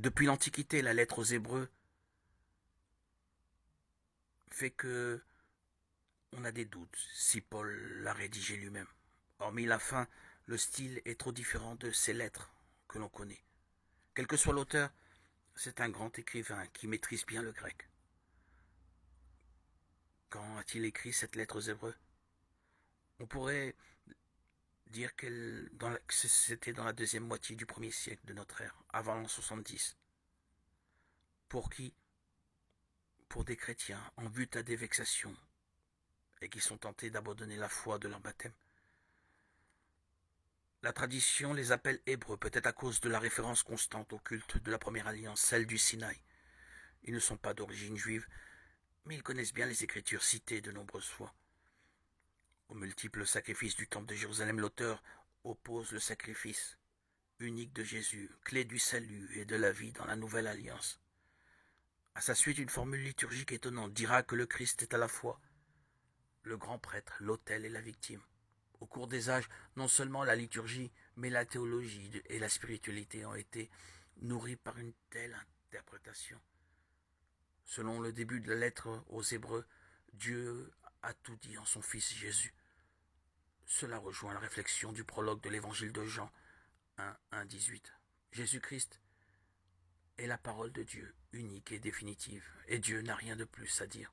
Depuis l'Antiquité, la lettre aux Hébreux fait que on a des doutes si Paul l'a rédigé lui-même. Hormis la fin, le style est trop différent de ces lettres que l'on connaît. Quel que soit l'auteur, c'est un grand écrivain qui maîtrise bien le grec. Quand a-t-il écrit cette lettre aux Hébreux? On pourrait dire que c'était dans la deuxième moitié du premier siècle de notre ère, avant l'an 70. Pour qui? Pour des chrétiens en butte à des vexations et qui sont tentés d'abandonner la foi de leur baptême. La tradition les appelle Hébreux, peut-être à cause de la référence constante au culte de la première alliance, celle du Sinaï. Ils ne sont pas d'origine juive, mais ils connaissent bien les Écritures citées de nombreuses fois. Aux multiples sacrifices du temple de Jérusalem, l'auteur oppose le sacrifice unique de Jésus, clé du salut et de la vie dans la nouvelle alliance. À sa suite, une formule liturgique étonnante dira que le Christ est à la fois le grand prêtre, l'autel et la victime. Au cours des âges, non seulement la liturgie, mais la théologie et la spiritualité ont été nourries par une telle interprétation. Selon le début de la lettre aux Hébreux, Dieu a tout dit en son Fils Jésus. Cela rejoint la réflexion du prologue de l'évangile de Jean 1:18. Jésus-Christ est la parole de Dieu, unique et définitive, et Dieu n'a rien de plus à dire.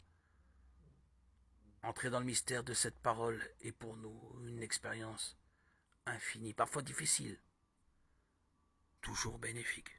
Entrer dans le mystère de cette parole est pour nous une expérience infinie, parfois difficile, toujours bénéfique.